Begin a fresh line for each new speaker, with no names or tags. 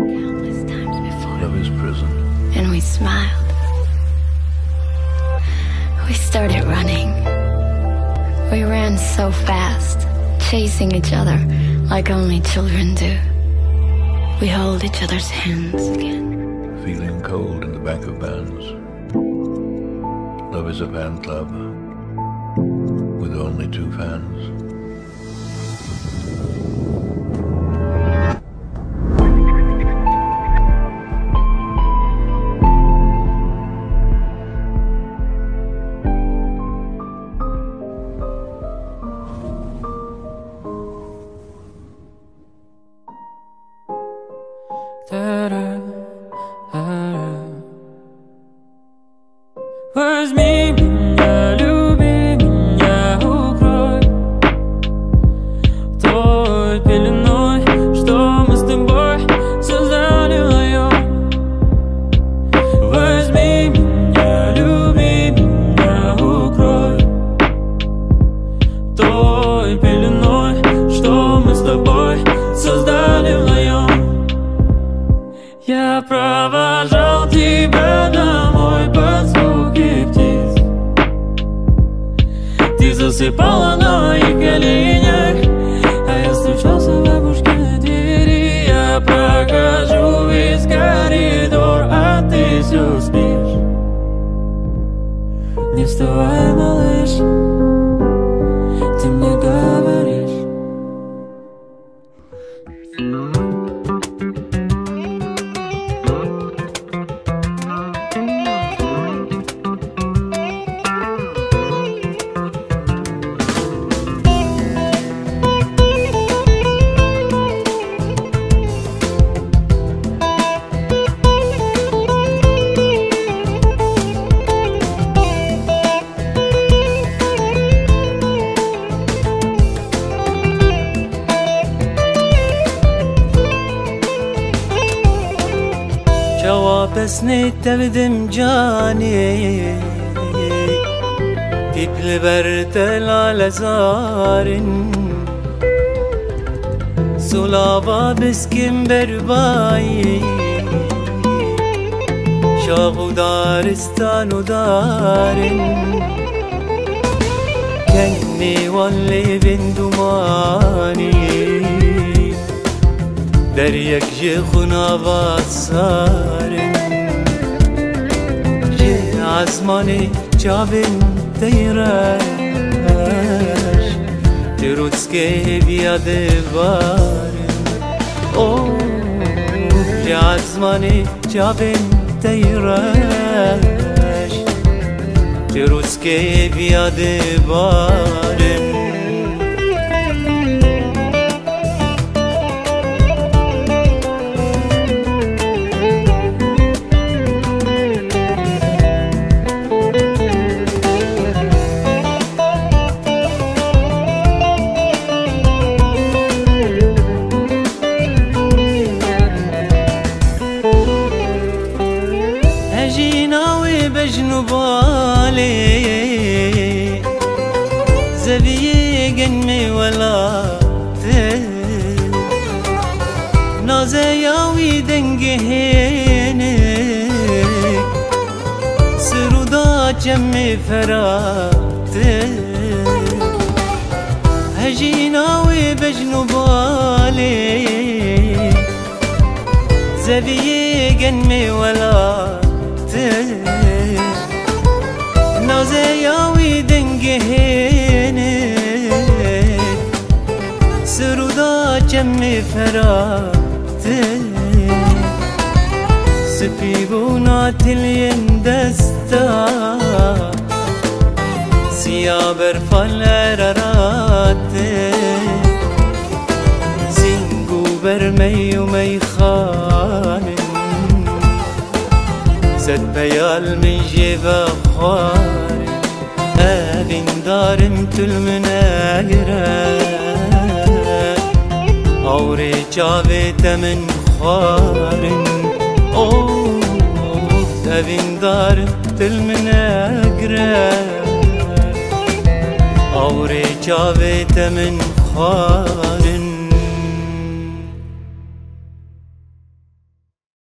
Countless times before.
Love is prison.
And we smiled. We started running. We ran so fast, chasing each other like only children do. We hold each other's hands again.
Feeling cold in the back of bands. Love is a fan club with only 2 fans.
Возьми меня, люби меня, укрой той пеленой, что мы с тобой создали вдвоем. Возьми меня, люби меня, укрой той пеленой, что мы с тобой создали вдвоем. Я провожал тебя домой под звуки птиц. Ты засыпала на моих коленях, а я стучался в бабушкиной двери. Я прохожу весь коридор, а ты все спишь. Не вставай, малыш, ты мне говоришь. جوابسني تبدم جاني تبل برتل على زارن سلابا بسكن برباي شاغو دارستان ودارن كني واللي بن دماني دريك جيخنا باسارن جي عزماني جابن تيراش تروتسكي بياد بارن او جي عزماني جابن تيراش تروتسكي بياد بارن بالي زبيه قنمي ولا نازياوي دنگهينك سرودا جمي فرات هجيناوي بجنو بالي زبيه قنمي ولا نازياوي دنگهينك سرودا جمي فرات سبيبونا تلين دستا سيابر فالرارات زنگو برمي وميخانن زد بيال من جيبا خوارن أبين دارم تلمن أقرأ أوري جاوي تمن خوارن أبين دارم تلمن أقرأ أوري جاوي تمن خوارن